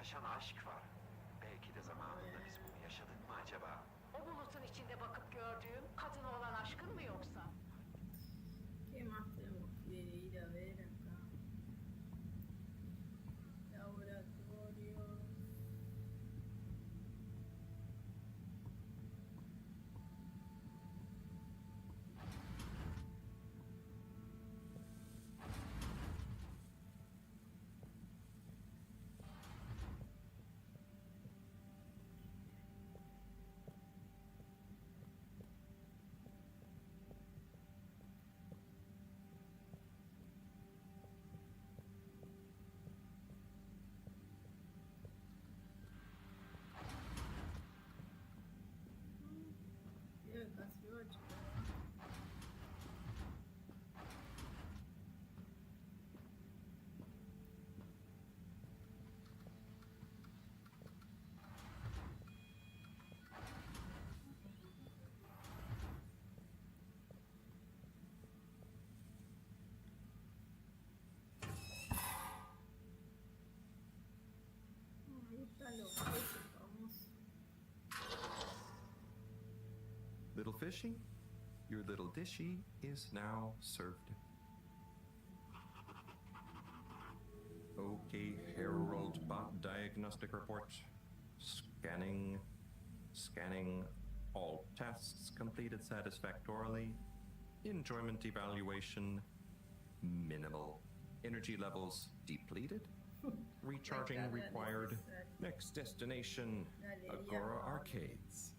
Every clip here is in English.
taşan aşk var. Belki de zamanında biz bunu yaşadık mı acaba? O bulutun içinde bakıp gördüğüm kadına olan aşkın mı yoksa? ¿Qué más tenemos que ir a ver acá? Laboratorios. Ya casi 8. Ahí están los peces famosos. Little fishy, your little dishy is now served. Okay, Herald Bot Diagnostic Report. Scanning. All tests completed satisfactorily. Enjoyment evaluation minimal. Energy levels depleted. Recharging required. Next destination, Agora Arcades.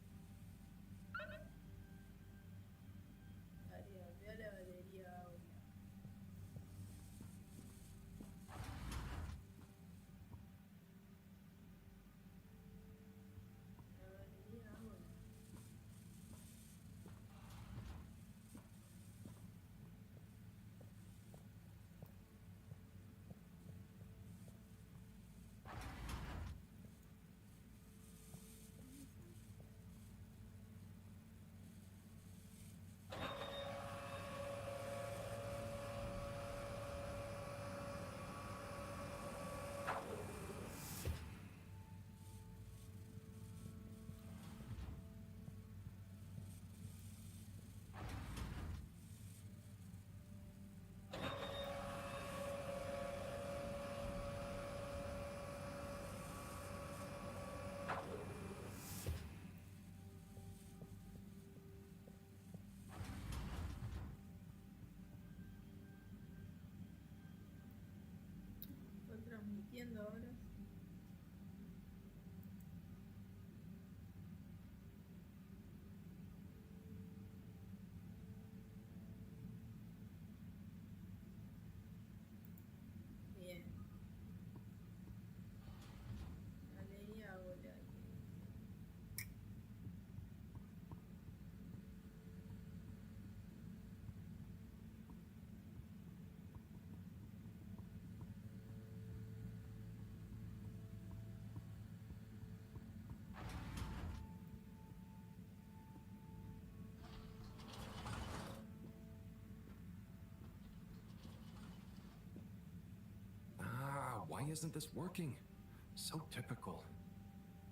Ve a la galería ahora. La galería ahora. Estoy transmitiendo ahora. Bien. Galería ahora. Why isn't this working? So typical.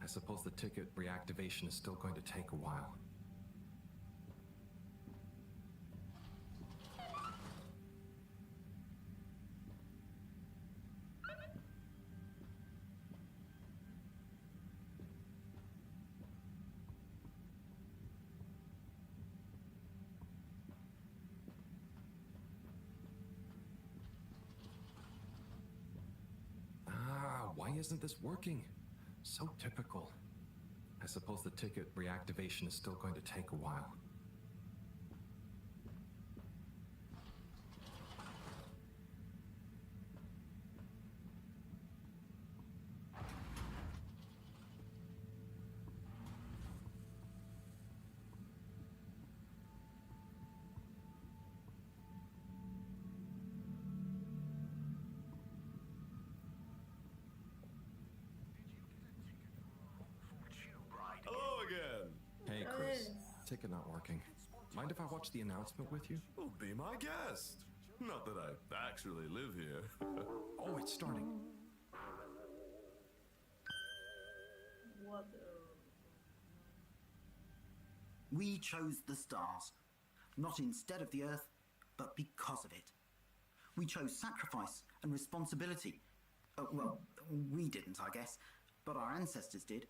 I suppose the ticket reactivation is still going to take a while. Why isn't this working? So typical. I suppose the ticket reactivation is still going to take a while. Hello again. Hey, Chris. Ticket not working. Mind if I watch the announcement with you? Well, be my guest. Not that I actually live here. Oh, it's starting. Water. We chose the stars, not instead of the Earth, but because of it. We chose sacrifice and responsibility. Well, we didn't, I guess, but our ancestors did,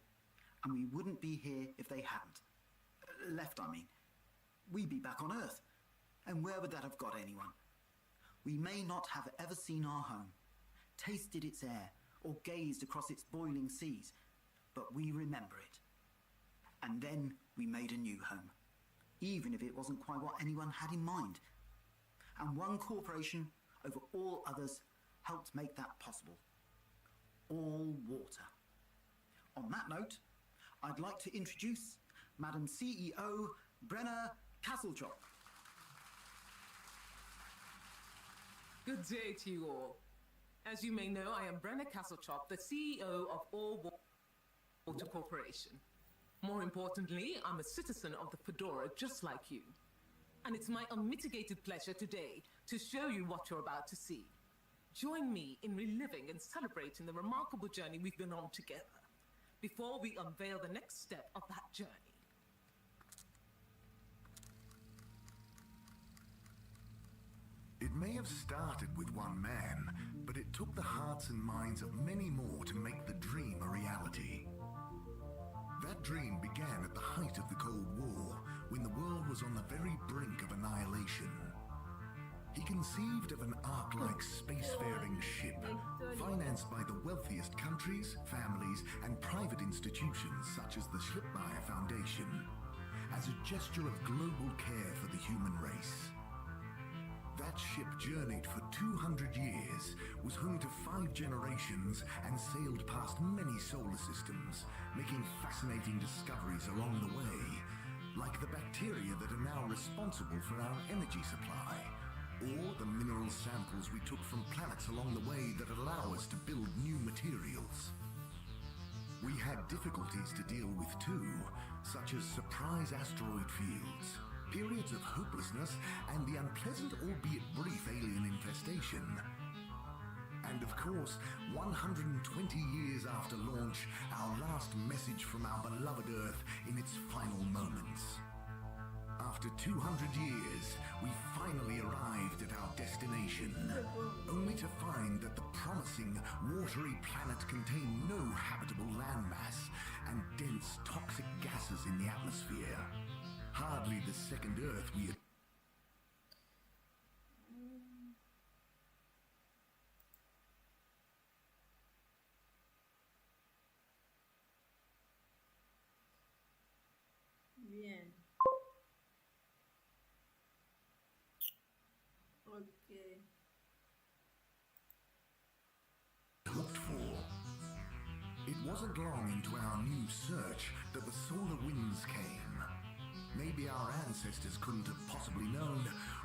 and we wouldn't be here if they hadn't. Left, I mean. We'd be back on Earth, and where would that have got anyone? We may not have ever seen our home, tasted its air, or gazed across its boiling seas, but we remember it. And then we made a new home, even if it wasn't quite what anyone had in mind. And one corporation over all others helped make that possible. All water. On that note, I'd like to introduce Madam CEO Brenna Castletrop. Good day to you all. As you may know, I am Brenna Castletrop, the CEO of All Water Corporation. More importantly, I'm a citizen of the Fedora just like you. And it's my unmitigated pleasure today to show you what you're about to see. Join me in reliving and celebrating the remarkable journey we've been on together before we unveil the next step of that journey. It may have started with one man, but it took the hearts and minds of many more to make the dream a reality. That dream began at the height of the Cold War, when the world was on the very brink of annihilation. He conceived of an Ark-like spacefaring ship, financed by the wealthiest countries, families, and private institutions such as the Schlipmeyer Foundation, as a gesture of global care for the human race. That ship journeyed for 200 years, was home to 5 generations, and sailed past many solar systems, making fascinating discoveries along the way, like the bacteria that are now responsible for our energy supply, or the mineral samples we took from planets along the way that allow us to build new materials. We had difficulties to deal with too, such as surprise asteroid fields, periods of hopelessness, and the unpleasant albeit brief alien infestation. And of course, 120 years after launch, our last message from our beloved Earth in its final moments. After 200 years, we finally arrived at our destination, only to find that the promising, watery planet contained no habitable landmass and dense, toxic gases in the atmosphere. Hardly the second Earth we had. Bien. Okay. Hoped for. It wasn't long into our new search that the solar winds came. Maybe our ancestors couldn't have possibly known,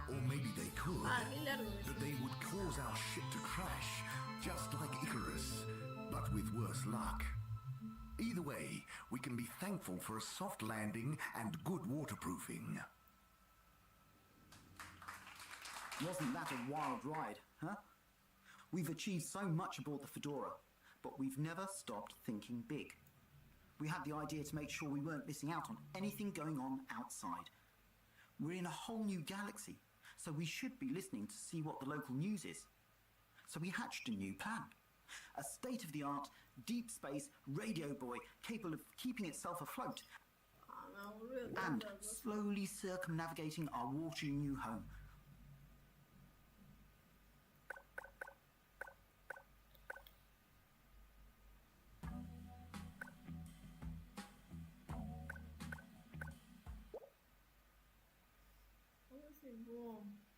or maybe they could, that they would cause our ship to crash, just like Icarus, but with worse luck. Either way, we can be thankful for a soft landing and good waterproofing. Wasn't that a wild ride, huh? We've achieved so much aboard the Fedora, but we've never stopped thinking big. We had the idea to make sure we weren't missing out on anything going on outside. We're in a whole new galaxy, so we should be listening to see what the local news is. So we hatched a new plan. A state-of-the-art, deep space radio buoy capable of keeping itself afloat and slowly circumnavigating our watery new home. Como se bom.